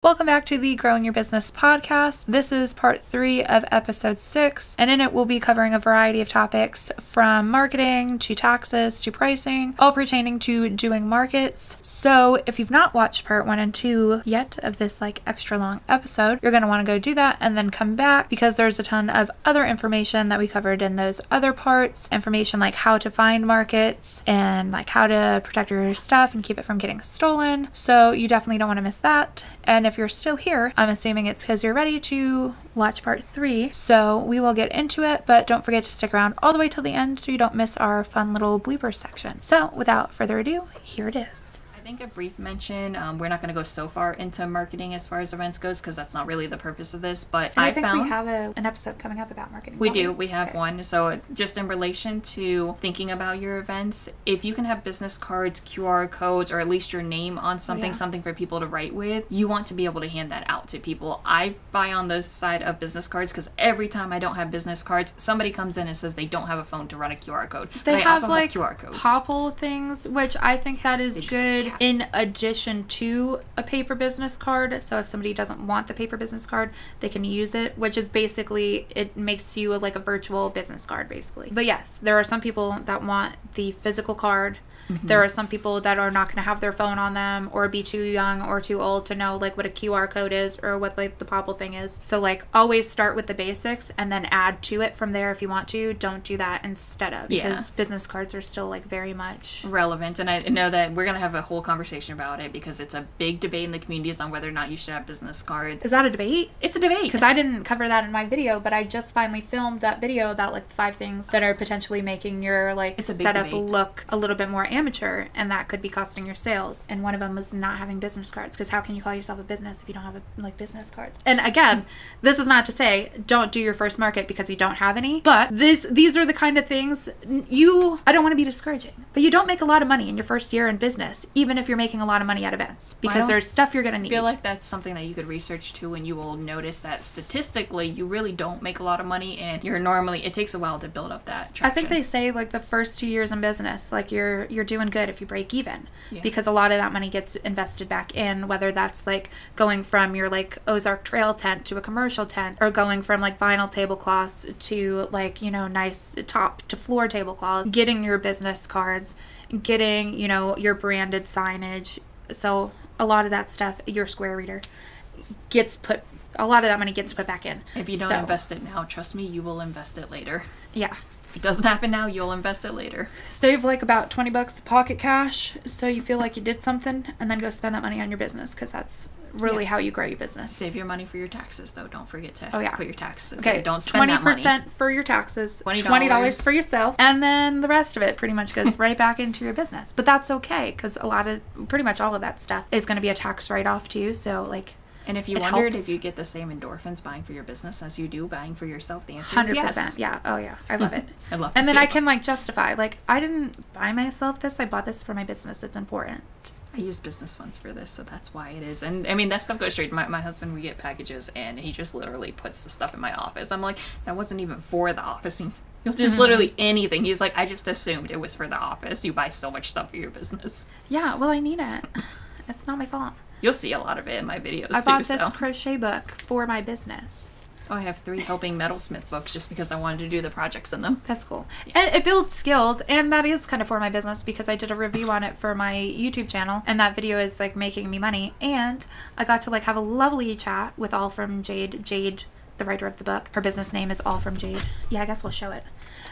Welcome back to the Growing Your Business podcast. This is part 3 of episode 6, and in it we'll be covering a variety of topics from marketing to taxes to pricing, all pertaining to doing markets. So if you've not watched part 1 and 2 yet of this extra long episode, you're going to want to go do that and then come back because there's a ton of other information that we covered in those other parts. Information like how to find markets and how to protect your stuff and keep it from getting stolen. So you definitely don't want to miss that. And if you're still here, I'm assuming it's because you're ready to watch part 3. So we will get into it, but don't forget to stick around all the way till the end so you don't miss our fun little bloopers section. So without further ado, here it is. I think a brief mention, we're not going to go so far into marketing as far as events goes because that's not really the purpose of this, but I think we have an episode coming up about marketing. We have one. So just in relation to thinking about your events, if you can have business cards, QR codes, or at least your name on something, something for people to write with, you want to be able to hand that out to people. I buy on the side of business cards because every time I don't have business cards, somebody comes in and says they don't have a phone to run a QR code. They have QR codes. Popple things, which I think that is good. In addition to a paper business card, so if somebody doesn't want the paper business card, they can use it, which is basically, it makes you like a virtual business card basically. But yes, there are some people that want the physical card. There are some people that are not going to have their phone on them or be too young or too old to know what a QR code is or what the popple thing is. So always start with the basics and then add to it from there if you want to. Don't do that instead of, because business cards are still very much relevant. And I know that we're going to have a whole conversation about it because it's a big debate in the communities on whether or not you should have business cards. Is that a debate? It's a debate. Because I didn't cover that in my video, but I just finally filmed that video about the 5 things that are potentially making your setup look a little bit more amateur, and that could be costing your sales. And one of them was not having business cards, because how can you call yourself a business if you don't have business cards? And again, this is not to say don't do your first market because you don't have any, but these are the kind of things I don't want to be discouraging, but you don't make a lot of money in your first year in business, even if you're making a lot of money at events, because there's stuff you're going to need. I feel like that's something that you could research too, and you will notice that statistically you really don't make a lot of money, and it takes a while to build up that traction. I think they say the first 2 years in business, you're doing good if you break even, because a lot of that money gets invested back in, whether that's going from your Ozark Trail tent to a commercial tent, or going from vinyl tablecloths to nice top to floor tablecloths, getting your business cards, getting your branded signage. So a lot of that stuff, your square reader, a lot of that money gets put back in. If you don't invest it now, trust me, you will invest it later. Yeah. If it doesn't happen now, you'll invest it later. Save about $20 pocket cash so you feel like you did something, and then go spend that money on your business, because that's really how you grow your business. Save your money for your taxes, though. Don't forget to put your taxes. Okay, don't spend 20% for your taxes, $20 for yourself, and then the rest of it pretty much goes right back into your business. But that's okay, because pretty much all of that stuff is going to be a tax write-off too, so and if you wondered if you get the same endorphins buying for your business as you do buying for yourself, the answer is yes. 100%. Yeah. Oh, yeah. I love it. I love it. And then too. I can justify, I didn't buy myself this. I bought this for my business. It's important. I use business funds for this, so that's why it is. And I mean, that stuff goes straight to my husband. We get packages, and he just literally puts the stuff in my office. I'm like, that wasn't even for the office. You'll just literally anything. He's like, I just assumed it was for the office. You buy so much stuff for your business. Yeah, well, I need it. It's not my fault. You'll see a lot of it in my videos, I bought this crochet book for my business. Oh, I have 3 helping metalsmith books just because I wanted to do the projects in them. That's cool. Yeah. And it builds skills, and that is kind of for my business because I did a review on it for my YouTube channel, and that video is making me money. And I got to have a lovely chat with All From Jade. Jade, the writer of the book. Her business name is All From Jade. Yeah, I guess we'll show it.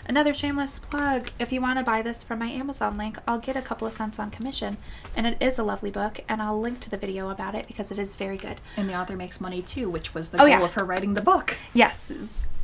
Another shameless plug, if you want to buy this from my Amazon link, I'll get a couple of cents on commission, and it is a lovely book, and I'll link to the video about it because it is very good. And the author makes money too, which was the goal of her writing the book. Yes.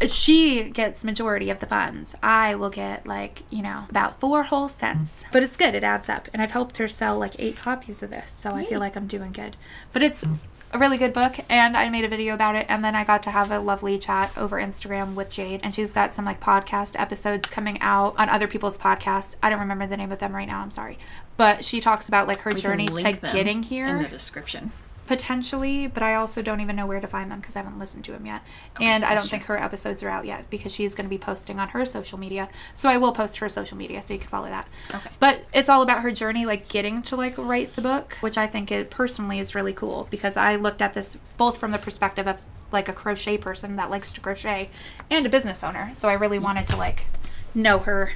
She gets majority of the funds. I will get about 4 whole cents. But it's good. It adds up. And I've helped her sell 8 copies of this, so I feel like I'm doing good. But it's a really good book, and I made a video about it, and then I got to have a lovely chat over Instagram with Jade, and she's got some podcast episodes coming out on other people's podcasts. I don't remember the name of them right now, I'm sorry, but she talks about her journey to getting here in the description. Potentially, but I also don't even know where to find them because I haven't listened to them yet. Okay, and I don't think her episodes are out yet because she's going to be posting on her social media. So I will post her social media so you can follow that. Okay. But it's all about her journey, like getting to like write the book, which I think it personally is really cool because I looked at this both from the perspective of like a crochet person that likes to crochet and a business owner. So I really wanted to like know her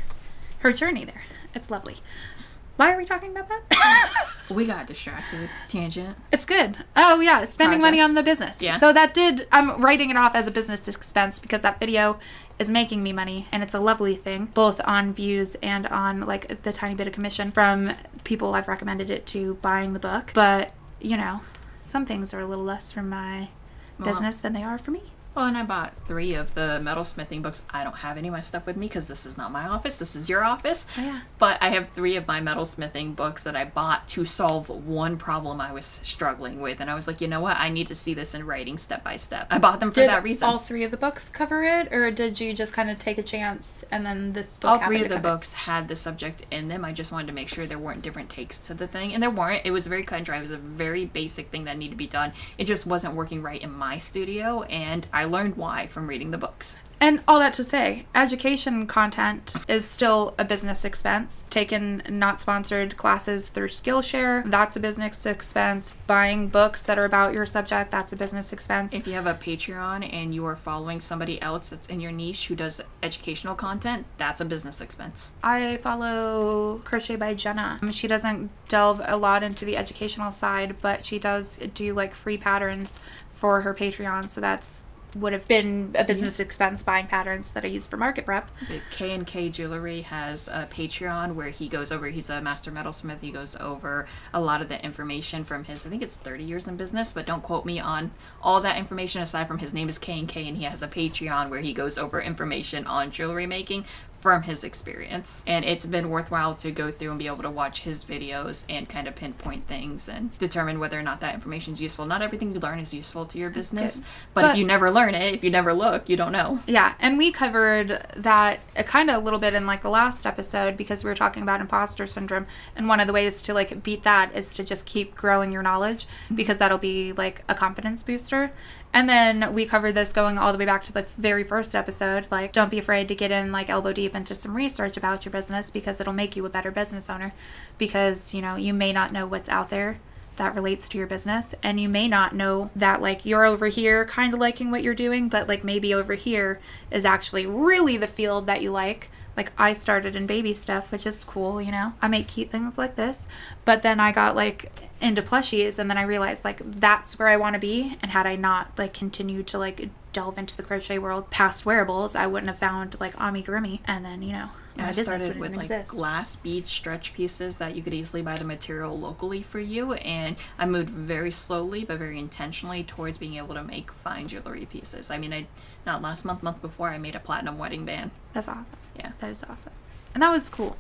journey there. It's lovely. Why are we talking about that? We got distracted. Tangent. It's good. Oh, yeah. It's spending money Projects. on the business. Yeah. So I'm writing it off as a business expense because that video is making me money and it's a lovely thing, both on views and on like the tiny bit of commission from people I've recommended it to buying the book. But, you know, some things are a little less for my business than they are for me. Well, and I bought 3 of the metalsmithing books. I don't have any of my stuff with me because this is not my office. This is your office. Oh, yeah. But I have 3 of my metalsmithing books that I bought to solve one problem I was struggling with. And I was like, you know what? I need to see this in writing step by step. I bought them for that reason. Did all 3 of the books cover it? Or did you just kind of take a chance and then this book all 3 of the books had the subject in them. I just wanted to make sure there weren't different takes to the thing. And there weren't. It was very cut and dry. It was a very basic thing that needed to be done. It just wasn't working right in my studio. And I learned why from reading the books. And all that to say, education content is still a business expense. Taking not sponsored classes through Skillshare, that's a business expense. Buying books that are about your subject, that's a business expense. If you have a Patreon and you are following somebody else that's in your niche who does educational content, that's a business expense. I follow Crochet by Jenna. She doesn't delve a lot into the educational side, but she does do like free patterns for her Patreon, so that's would have been a business expense buying patterns that I use for market prep. The K&K Jewelry has a Patreon where he goes over, he's a master metalsmith, he goes over a lot of the information from his, I think it's 30 years in business, but don't quote me on all that information aside from his name is K&K, and he has a Patreon where he goes over information on jewelry making from his experience. And it's been worthwhile to go through and be able to watch his videos and kind of pinpoint things and determine whether or not that information is useful. Not everything you learn is useful to your business, but if you never learn it, if you never look, you don't know. Yeah, and we covered that kind of a little bit in like the last episode because we were talking about imposter syndrome, and one of the ways to like beat that is to just keep growing your knowledge because that'll be like a confidence booster. And then we covered this going all the way back to the very first episode, like don't be afraid to get in like elbow deep into some research about your business because it'll make you a better business owner, because you know you may not know what's out there that relates to your business, and you may not know that like you're over here kind of liking what you're doing, but like maybe over here is actually really the field that you like. Like I started in baby stuff, which is cool, you know. I make cute things like this, but then I got like into plushies, and then I realized like that's where I want to be. And had I not like continued to like delve into the crochet world past wearables, I wouldn't have found like amigurumi, and then you know I started with like glass bead stretch pieces that you could easily buy the material locally for you, and I moved very slowly but very intentionally towards being able to make fine jewelry pieces. I mean, not last month before, I made a platinum wedding band. That's awesome. Yeah, that is awesome, and that was cool.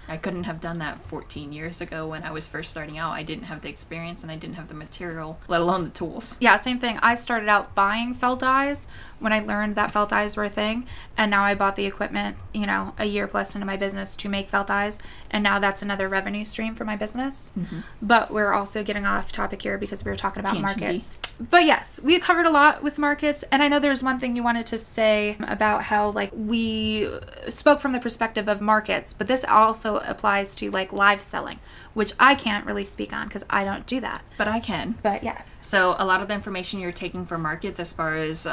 I couldn't have done that 14 years ago when I was first starting out. I didn't have the experience and I didn't have the material, let alone the tools. Yeah, same thing. I started out buying felt dies when I learned that felt dies were a thing, and now I bought the equipment, you know, a year plus into my business to make felt dies, and now that's another revenue stream for my business. Mm-hmm. But we're also getting off topic here because we were talking about markets. But yes, we covered a lot with markets, and I know there's one thing you wanted to say about how like we spoke from the perspective of markets, but this also applies to like live selling, which I can't really speak on because I don't do that. But I can. But yes. So a lot of the information you're taking from markets as far as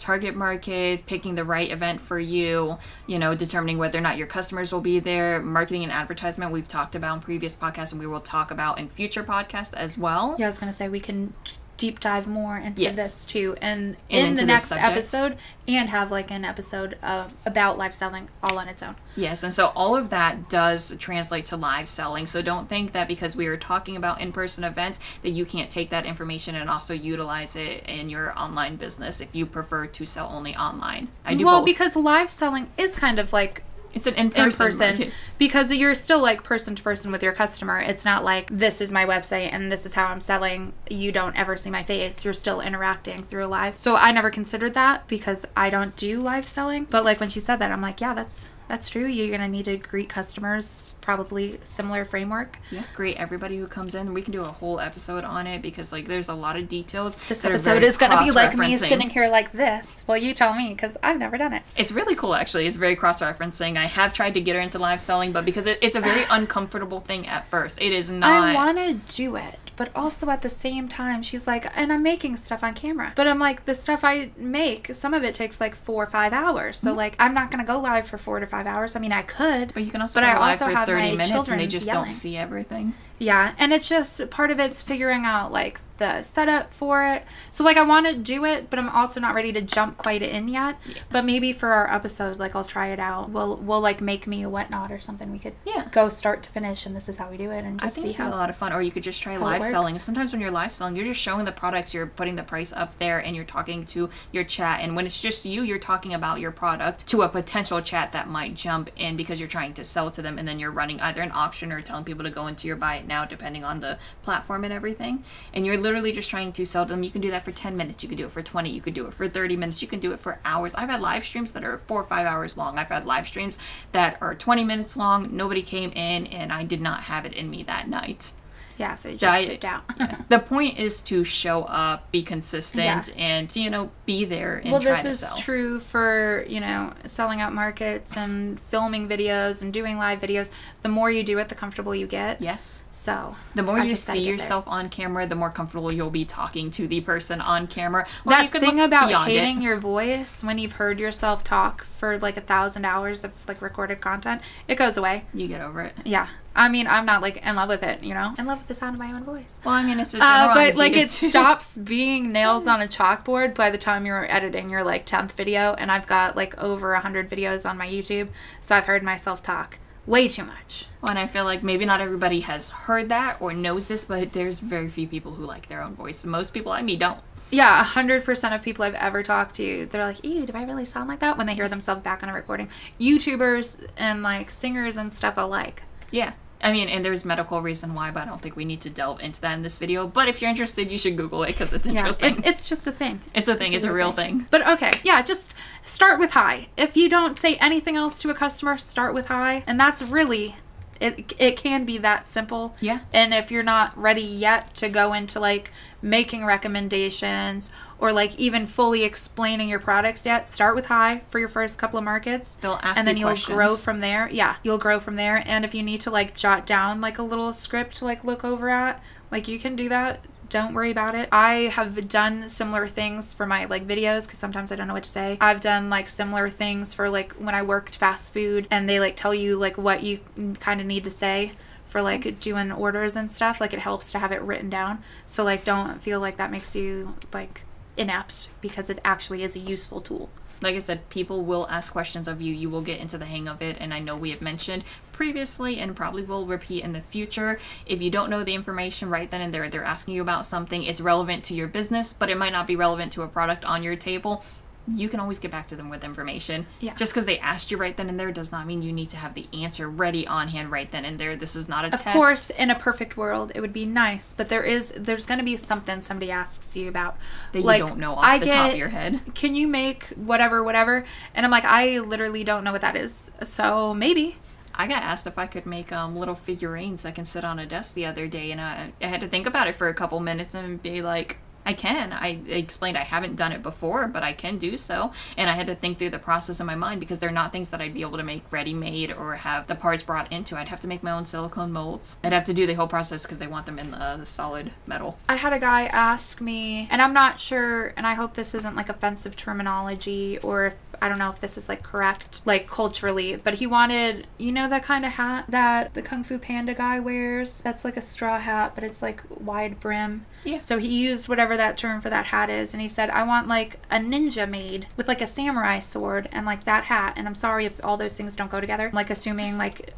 target market, picking the right event for you, you know, determining whether or not your customers will be there, marketing and advertisement we've talked about in previous podcasts and we will talk about in future podcasts as well. Yeah, I was going to say we can deep dive more into this too, and in the next episode, and have like an episode about live selling all on its own. Yes, and so all of that does translate to live selling. So don't think that because we are talking about in-person events that you can't take that information and also utilize it in your online business if you prefer to sell only online. I do both. Because live selling is kind of like it's an in-person because you're still like person to person with your customer. It's not like this is my website and this is how I'm selling. You don't ever see my face. You're still interacting through a live. So I never considered that because I don't do live selling. But like when she said that, I'm like, yeah, that's That's true. You're going to need to greet customers, probably similar framework. Yeah, greet everybody who comes in. We can do a whole episode on it because like there's a lot of details. This episode is going to be like me sitting here like this. Well, you tell me because I've never done it. It's really cool, actually. It's very cross-referencing. I have tried to get her into live selling, but because it's a very uncomfortable thing at first. It is not... I want to do it. But also at the same time, she's like, and I'm making stuff on camera. But I'm like, the stuff I make, some of it takes like 4 or 5 hours. So like, I'm not going to go live for 4 to 5 hours. I mean, I could. But you can also go live for 30 minutes and they just don't see everything. Yeah, and it's just, part of it's figuring out like the setup for it. So like I want to do it, but I'm also not ready to jump quite in yet. Yeah. But maybe for our episode, like I'll try it out. We'll like make me a whatnot or something. We could go start to finish and this is how we do it and just see how. It'd be a lot of fun. Or you could just try live selling. Sometimes when you're live selling, you're just showing the products, you're putting the price up there and you're talking to your chat. And when it's just you, you're talking about your product to a potential chat that might jump in because you're trying to sell to them, and then you're running either an auction or telling people to go into your buy it now depending on the platform and everything. And you're literally just trying to sell to them. You can do that for 10 minutes. You could do it for 20. You could do it for 30 minutes. You can do it for hours. I've had live streams that are 4 or 5 hours long. I've had live streams that are 20 minutes long. Nobody came in and I did not have it in me that night. Yeah, so it just stood out. Yeah. The point is to show up, be consistent, and, you know, be there and try to sell. Well, this is true for, you know, selling out markets and filming videos and doing live videos. The more you do it, the comfortable you get. Yes. So the more you see yourself on camera, the more comfortable you'll be talking to the person on camera. Well, that thing about hating your voice when you've heard yourself talk for like 1,000 hours of like recorded content, it goes away. You get over it. Yeah. I mean, I'm not like in love with it, you know? In love with the sound of my own voice. Well, I mean, it's a general idea. But like it stops being nails on a chalkboard by the time you're editing your like 10th video, and I've got like over 100 videos on my YouTube, so I've heard myself talk way too much. Well, and I feel like maybe not everybody has heard that or knows this, but there's very few people who like their own voice. Most people I meet don't. Yeah, 100% of people I've ever talked to, they're like, ew, do I really sound like that? When they hear themselves back on a recording. YouTubers and like singers and stuff alike. Yeah. I mean, and there's medical reason why, but I don't think we need to delve into that in this video. But if you're interested, you should Google it because it's interesting. Yeah, it's just a thing. It's a thing. It's a real thing. But okay, yeah, just start with hi. If you don't say anything else to a customer, start with hi. And that's really, it can be that simple. Yeah. And if you're not ready yet to go into like making recommendations or like even fully explaining your products yet, start with hi for your first couple of markets. They'll ask and then you you'll grow from there. Yeah, you'll grow from there. And if you need to like jot down like a little script to like look over at, like you can do that. Don't worry about it. I have done similar things for my like videos because sometimes I don't know what to say. I've done like similar things for like when I worked fast food and they like tell you like what you kind of need to say for like doing orders and stuff. Like it helps to have it written down. So like don't feel like that makes you like inept because it actually is a useful tool. Like I said, people will ask questions of you. You will get into the hang of it. And I know we have mentioned previously and probably will repeat in the future. If you don't know the information right then and there, they're asking you about something. It's relevant to your business, but it might not be relevant to a product on your table. You can always get back to them with information. Yeah. Just because they asked you right then and there does not mean you need to have the answer ready on hand right then and there. This is not a test. Of course, in a perfect world, it would be nice, but there's going to be something somebody asks you about that like, you don't know off the top of your head. Can you make whatever? And I'm like, I literally don't know what that is. So maybe. I got asked if I could make little figurines that can sit on a desk the other day, and I had to think about it for a couple minutes and be like, I can. I explained I haven't done it before, but I can do so. And I had to think through the process in my mind because they're not things that I'd be able to make ready-made or have the parts brought into. I'd have to make my own silicone molds. I'd have to do the whole process because they want them in the solid metal. I had a guy ask me, and I'm not sure, and I hope this isn't like offensive terminology or if I don't know if this is like correct, like culturally, but he wanted, you know, that kind of hat that the Kung Fu Panda guy wears? That's like a straw hat, but it's like wide brim. Yeah. So he used whatever that term for that hat is, and he said, I want like a ninja made with like a samurai sword and like that hat. And I'm sorry if all those things don't go together. I'm like assuming like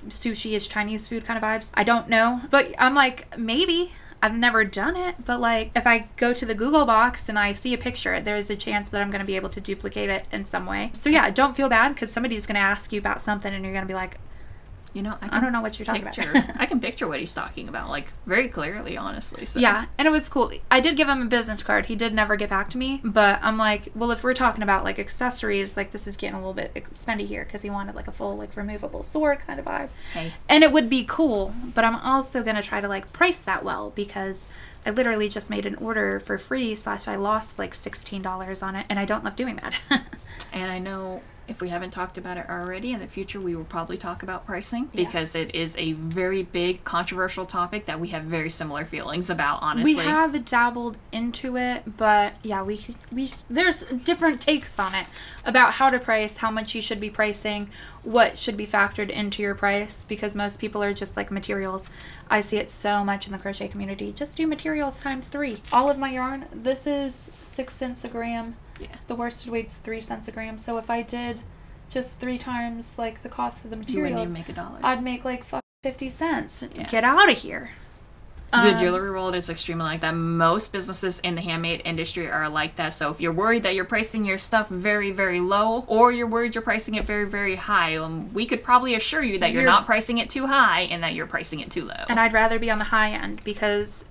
sushi is Chinese food kind of vibes. I don't know, but I'm like, maybe. I've never done it, but like if I go to the Google box and I see a picture, there's a chance that I'm going to be able to duplicate it in some way. So yeah, don't feel bad because somebody's going to ask you about something and you're going to be like, You know, I don't know what you're talking about. I can picture what he's talking about, like, very clearly, honestly. So. Yeah, and it was cool. I did give him a business card. He did never get back to me, but I'm like, well, if we're talking about, like, accessories, like, this is getting a little bit spendy here, because he wanted, like, a full, like, removable sword kind of vibe. Hey. And it would be cool, but I'm also going to try to, like, price that well, because I literally just made an order for free / I lost, like, $16 on it, and I don't love doing that. And I know... if we haven't talked about it already, in the future we will probably talk about pricing, because it is a very big controversial topic that we have very similar feelings about, honestly. We have dabbled into it, but yeah, we there's different takes on it about how to price, how much you should be pricing, what should be factored into your price, because most people are just like materials. I see it so much in the crochet community. Just do materials times 3. All of my yarn, this is 6 cents a gram. Yeah. The worsted weight's 3 cents a gram. So if I did just 3 times like the cost of the materials, you wouldn't even make $1. I'd make like 50 cents. Yeah. Get out of here. The jewelry world is extremely like that. Most businesses in the handmade industry are like that. So if you're worried that you're pricing your stuff very, very low, or you're worried you're pricing it very, very high, we could probably assure you that you're not pricing it too high and that you're pricing it too low. And I'd rather be on the high end, because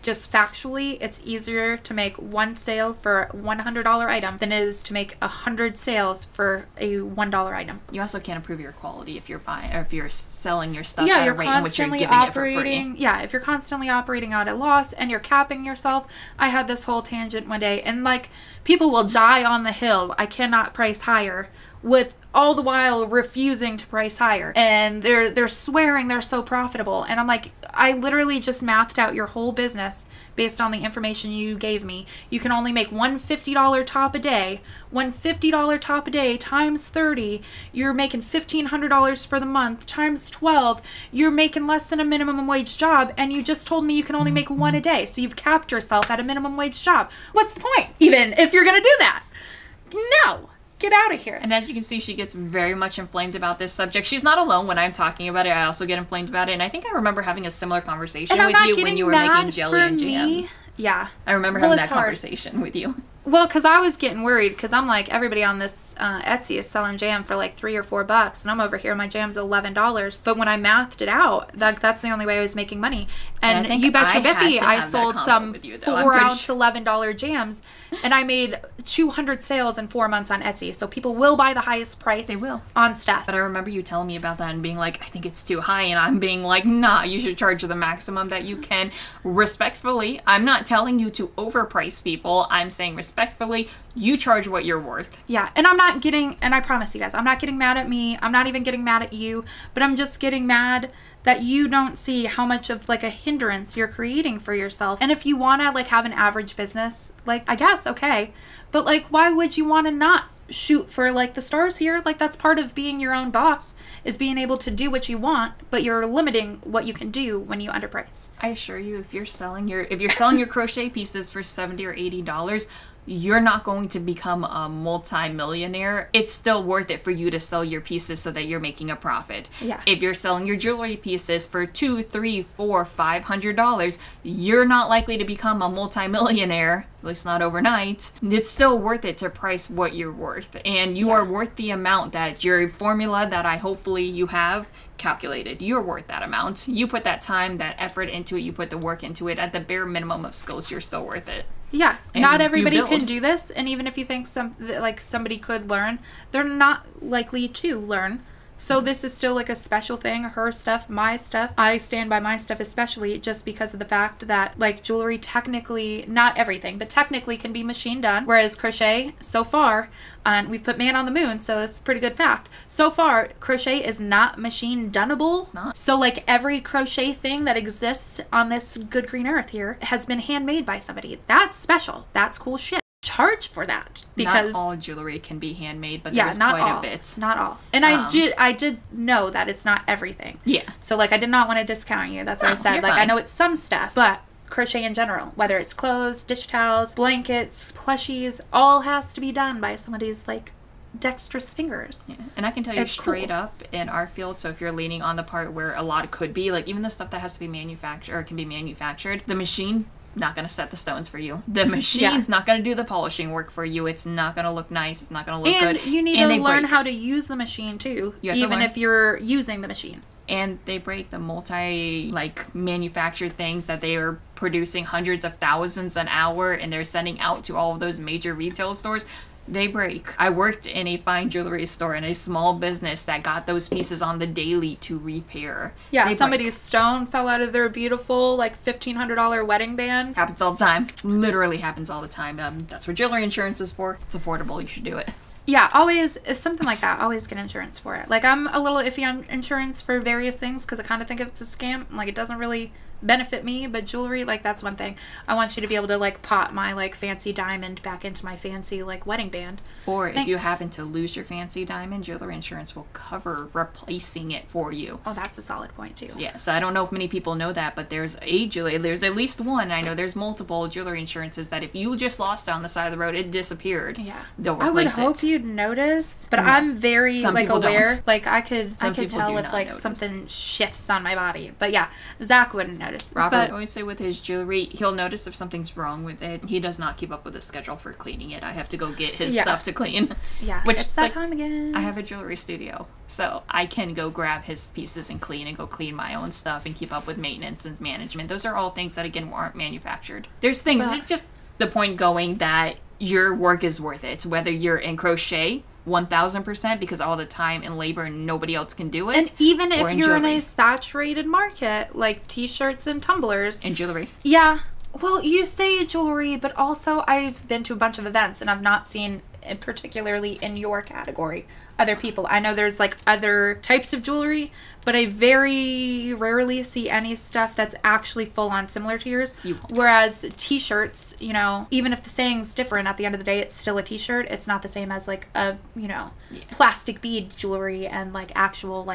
just factually, it's easier to make 1 sale for a $100 item than it is to make 100 sales for a $1 item. You also can't improve your quality if you're buying or if you're selling your stuff Yeah, at a you're rate in which you're constantly giving operating. it for free. Yeah, if you're constantly operating out at loss and you're capping yourself. I had this whole tangent one day, and like, people will die on the hill, I cannot price higher, with all the while refusing to price higher, and they're swearing they're so profitable. And I'm like, I literally just mathed out your whole business based on the information you gave me. You can only make one $50 top a day. One $50 top a day times 30, you're making $1,500 for the month, times 12, you're making less than a minimum wage job, and you just told me you can only make 1 a day. So you've capped yourself at a minimum wage job. What's the point, even, if you're gonna do that? No. Get out of here. And as you can see, she gets very much inflamed about this subject. She's not alone when I'm talking about it. I also get inflamed about it. And I think I remember having a similar conversation with you when you were making jelly and jams. Yeah. I remember having that conversation with you. Well, because I was getting worried, because I'm like, everybody on this Etsy is selling jam for like $3 or $4, and I'm over here, my jam's $11. But when I mathed it out, that's the only way I was making money. And you betcha Biffy, I sold some 4-ounce $11 jams, and I made 200 sales in 4 months on Etsy. So people will buy the highest price. They will. On stuff. But I remember you telling me about that and being like, I think it's too high, and I'm being like, nah, you should charge the maximum that you can. Respectfully, I'm not telling you to overprice people. I'm saying respectfully, you charge what you're worth. Yeah, and I'm not getting, and I promise you guys, I'm not getting mad at me. I'm not even getting mad at you, but I'm just getting mad that you don't see how much of like a hindrance you're creating for yourself. And if you want to like have an average business, like, I guess, okay, but like, why would you want to not shoot for like the stars here? Like, that's part of being your own boss, is being able to do what you want, but you're limiting what you can do when you underprice. I assure you, if you're selling your crochet pieces for $70 or $80, you're not going to become a multi-millionaire. It's still worth it for you to sell your pieces so that you're making a profit. Yeah. If you're selling your jewelry pieces for $200, $300, $400, $500, you're not likely to become a multi-millionaire, at least not overnight. It's still worth it to price what you're worth. And you are worth the amount that your formula that hopefully you have calculated. You're worth that amount. You put that time, that effort into it, you put the work into it. At the bare minimum of skills, you're still worth it. Yeah, and not everybody can do this, and even if you think somebody could learn, they're not likely to learn. So this is still like a special thing, her stuff, my stuff. I stand by my stuff especially just because of the fact that like jewelry technically, not everything, but technically can be machine done. Whereas crochet, so far, and we've put man on the moon, so it's a pretty good fact. So far, crochet is not machine doneable. It's not. So like every crochet thing that exists on this good green earth here has been handmade by somebody. That's special. That's cool shit. Charge for that, because not all jewelry can be handmade, but there's quite a bit. Not all. And I did know that it's not everything. Yeah. So like, I did not want to discount you. That's what I said. Like, fine. I know it's some stuff, but crochet in general, whether it's clothes, dish towels, blankets, plushies, all has to be done by somebody's like dexterous fingers. Yeah. And I can tell you straight up, in our field, so if you're leaning on the part where a lot could be, like even the stuff that has to be manufactured or can be manufactured, the machine not going to set the stones for you. The machine's not going to do the polishing work for you. It's not going to look nice. It's not going to look good. And you need to learn how to use the machine too, even if you're using the machine. And they break the manufactured things that they are producing hundreds of thousands an hour and they're sending out to all of those major retail stores. They break. I worked in a fine jewelry store in a small business that got those pieces on the daily to repair. Yeah, somebody's stone fell out of their beautiful, $1,500 wedding band. Happens all the time. Literally happens all the time. That's what jewelry insurance is for. It's affordable. You should do it. Yeah, always, it's something like that. Always get insurance for it. I'm a little iffy on insurance for various things because I kind of think it's a scam. It doesn't really benefit me, but jewelry, that's one thing. I want you to be able to pop my fancy diamond back into my fancy wedding band. Or if you happen to lose your fancy diamond, jewelry insurance will cover replacing it for you. Oh, that's a solid point too. Yeah, so I don't know if many people know that, but there's at least one. I know there's multiple jewelry insurances that if you just lost it on the side of the road, it disappeared. Yeah, they'll replace I would hope you'd notice, but I'm very aware. Don't. I could tell if something shifts on my body. But yeah, Zach wouldn't notice. Robert always say with his jewelry, he'll notice if something's wrong with it. He does not keep up with a schedule for cleaning it. I have to go get his stuff to clean. Yeah, it's that time again. I have a jewelry studio, so I can go grab his pieces and go clean my own stuff and keep up with maintenance and management. Those are all things that, again, aren't manufactured. There's things, just the point going that your work is worth it, whether you're in crochet 1000% because all the time and labor and nobody else can do it. And even if you're in a saturated market, like t-shirts and tumblers. And jewelry. Yeah. Well, you say jewelry, but also I've been to a bunch of events and I've not seen, particularly in your category, other people. I know there's other types of jewelry, but I very rarely see any stuff that's actually full on similar to yours. Whereas t-shirts, even if the saying's different, at the end of the day, it's still a t-shirt. It's not the same as a, plastic bead jewelry and actual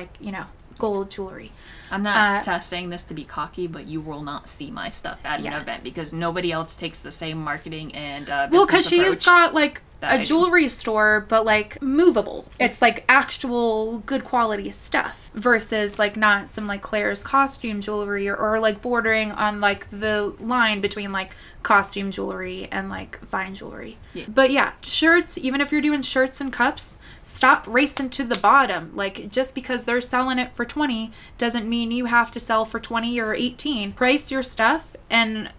gold jewelry. I'm not saying this to be cocky, but you will not see my stuff at an event because nobody else takes the same marketing and business approach. Well, because she's got a jewelry store, but movable. It's actual good quality stuff versus not some Claire's costume jewelry or bordering on the line between costume jewelry and fine jewelry. Yeah. But yeah, shirts, even if you're doing shirts and cups, stop racing to the bottom. Just because they're selling it for 20 doesn't mean you have to sell for 20 or 18. Price your stuff and,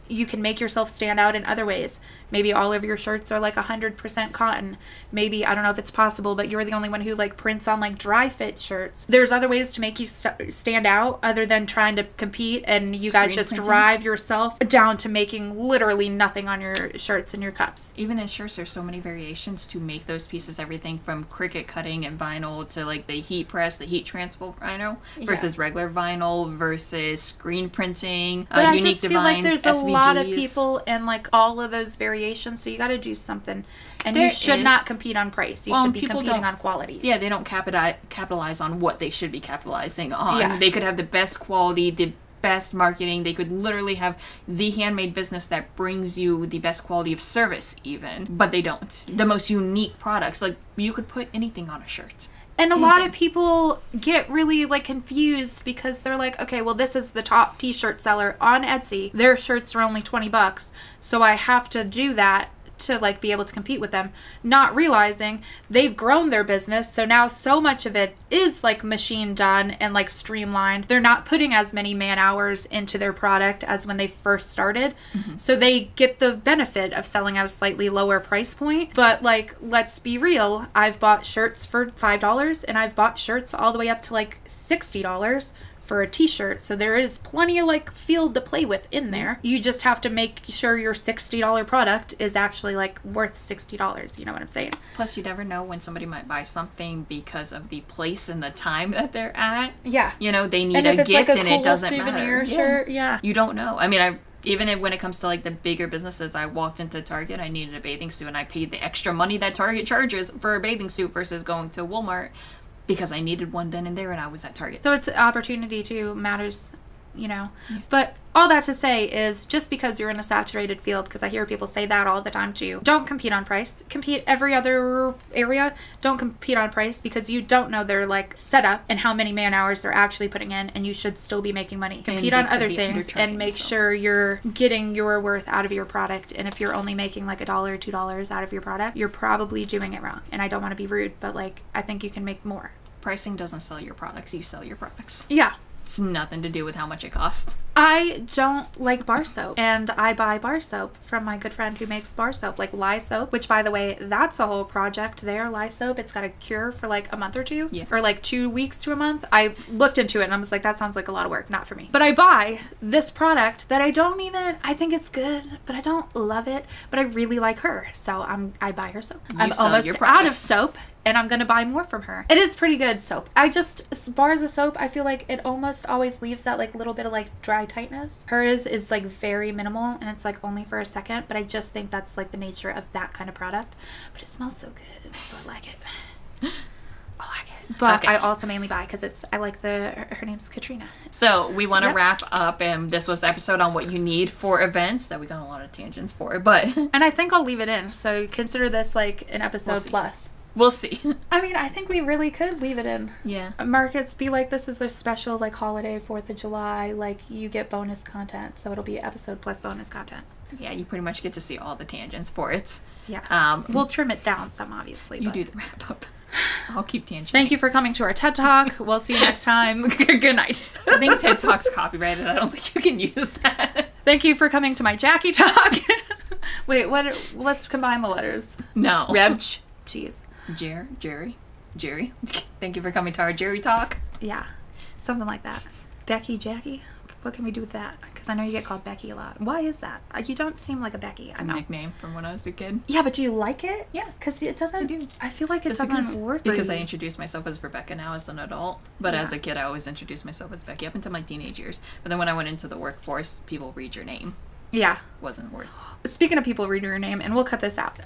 you can make yourself stand out in other ways. Maybe all of your shirts are 100% cotton. Maybe, I don't know if it's possible, but you're the only one who prints on dry fit shirts. There's other ways to make you stand out other than trying to compete and you guys just drive yourself down to making literally nothing on your shirts and your cups. Even in shirts, there's so many variations to make those pieces. Everything from Cricut cutting and vinyl to the heat press, the heat transfer vinyl versus regular vinyl versus screen printing, but unique I just feel designs, there's SVGs. A lot of people and all of those variations, so you got to do something. And you should not compete on price. You should be competing on quality. Yeah, they don't capitalize on what they should be capitalizing on. Yeah. They could have the best quality, the best marketing. They could literally have the handmade business that brings you the best quality of service even, but they don't. The most unique products. You could put anything on a shirt. And a lot of people get really confused because they're okay, well, this is the top t-shirt seller on Etsy. Their shirts are only $20, so I have to do that to be able to compete with them, not realizing they've grown their business, so now so much of it is machine done and streamlined. They're not putting as many man hours into their product as when they first started, so they get the benefit of selling at a slightly lower price point. But let's be real, I've bought shirts for $5 and I've bought shirts all the way up to $60 for a t-shirt, so there is plenty of field to play with in there. You just have to make sure your $60 product is actually worth $60. You know what I'm saying? Plus, you never know when somebody might buy something because of the place and the time that they're at. Yeah. They need a gift and it doesn't souvenir shirt. Yeah. You don't know. I mean, even when it comes to the bigger businesses, I walked into Target, I needed a bathing suit, and I paid the extra money that Target charges for a bathing suit versus going to Walmart. Because I needed one then and there and I was at Target. So it's opportunity too matters you know. But all that to say is, just because you're in a saturated field, because I hear people say that all the time too, don't compete on price. Compete every other area. Don't compete on price, because you don't know their like setup and how many man hours they're actually putting in, and you should still be making money. Compete on other things and make sure you're getting your worth out of your product. And if you're only making like $1 or $2 out of your product, you're probably doing it wrong. And I don't want to be rude, but like, I think you can make more. Pricing doesn't sell your products, you sell your products. Yeah. It's nothing to do with how much it costs. I don't like bar soap, and I buy bar soap from my good friend who makes bar soap, like lye soap, which, by the way, that's a whole project there, lye soap. It's got a cure for like a month or two, or like 2 weeks to a month. I looked into it and I was like, that sounds like a lot of work, not for me. But I buy this product that I think it's good, but I don't love it, but I really like her, so I buy her soap. I'm almost out of soap, and I'm gonna buy more from her. It is pretty good soap. Bars of soap, I feel like it almost always leaves that like little bit of like dry tightness. Hers is like very minimal, and it's like only for a second, but I just think that's like the nature of that kind of product. But it smells so good, so I like it. I like it. But I also mainly buy because I like her name's Katrina. So we want to wrap up, and this was the episode on what you need for events that we got a lot of tangents for, but and I think I'll leave it in, so consider this like an episode plus. We'll see. I mean, I think we really could leave it in. Yeah. Markets be like, this is their special, like, holiday, 4th of July. Like, you get bonus content. So it'll be episode plus bonus content. Yeah, you pretty much get to see all the tangents for it. Yeah. We'll trim it down some, obviously. You do the wrap up. I'll keep tangenting. Thank you for coming to our TED Talk. We'll see you next time. Good night. I think TED Talk's copyrighted. I don't think you can use that. Thank you for coming to my Jacki Talk. Wait, let's combine the letters. No. Rebch. Jeez. Jerry. Thank you for coming to our Jerry Talk. Yeah, something like that. Becky, Jacki. What can we do with that? Because I know you get called Becky a lot. Why is that? You don't seem like a Becky. It's a nickname from when I was a kid. Yeah, but do you like it? Yeah. Because it doesn't. I feel like it doesn't work. Because I introduce myself as Rebecca now as an adult. But as a kid, I always introduced myself as Becky up until my teenage years. But then when I went into the workforce, people read your name. Yeah. Wasn't worth it. Speaking of people reading your name, and we'll cut this out.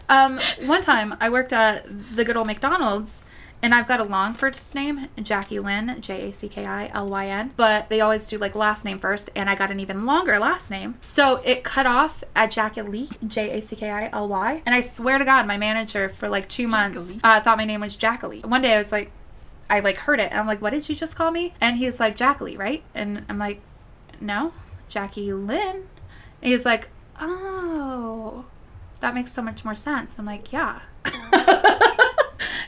One time I worked at the good old McDonald's, and I've got a long first name, Jacki Lynn, Jackilyn, but they always do like last name first, and I got an even longer last name. So it cut off at Jacki, Jackily, and I swear to God, my manager for like 2 months thought my name was Jacki. One day I was like, I like heard it, and I'm like, what did you just call me? And he's like, Jacki, right? And I'm like, no, Jacki Lynn. And he's like, oh, that makes so much more sense. I'm like, yeah.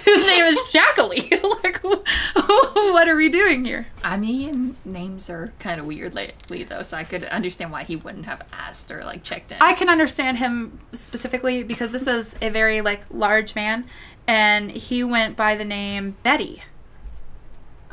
Whose name is Jacki? Like, what are we doing here? I mean, names are kind of weird lately, though, so I could understand why he wouldn't have asked or, like, checked in. I can understand him specifically because this is a very, like, large man, and he went by the name Betty.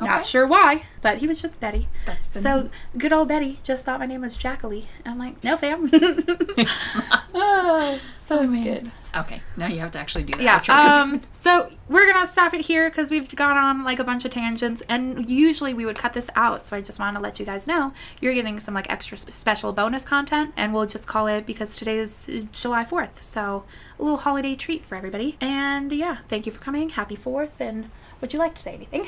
Okay. Not sure why, but he was just Betty. That's the name. Good old Betty just thought my name was Jacki. And I'm like, no, fam. It's not. Oh, so it's good. Okay, now you have to actually do that. Yeah. So we're gonna stop it here because we've gone on like a bunch of tangents, and usually we would cut this out. So I just want to let you guys know you're getting some like extra special bonus content, and we'll just call it, because today is July 4th, so a little holiday treat for everybody. And yeah, thank you for coming. Happy 4th, and would you like to say anything?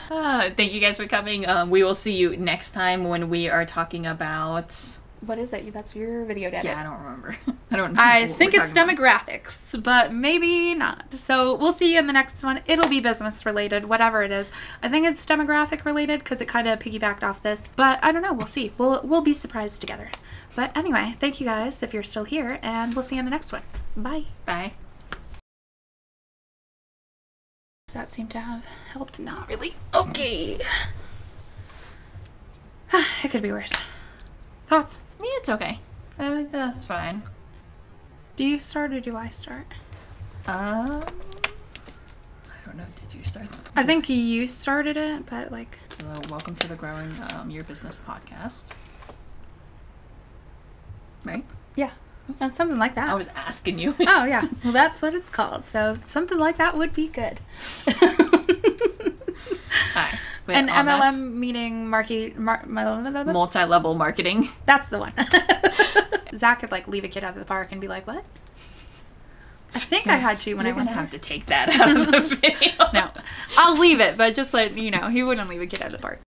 Thank you guys for coming. We will see you next time when we are talking about... What is it? That's your video, Daddy. Yeah, I don't remember. I don't know. I think it's demographics, but maybe not. So we'll see you in the next one. It'll be business related, whatever it is. I think it's demographic related because it kind of piggybacked off this, but I don't know. We'll see. We'll be surprised together. But anyway, thank you guys if you're still here, and we'll see you in the next one. Bye. Bye. Does that seem to have helped? Not really. Okay. It could be worse. Thoughts? Yeah, it's okay. That's fine. Do you start or do I start? I don't know. Did you start? I think you started it, but like... So, welcome to the Growing Your Business podcast. Right? Yeah. And something like that. I was asking you. Oh, yeah. Well, that's what it's called. So something like that would be good. Hi. An MLM meaning multi-level marketing. That's the one. Zach could like leave a kid out of the park and be like, what? I think I had to when I went. Have to take that out of the video. No, I'll leave it, but just let you know, he wouldn't leave a kid out of the park.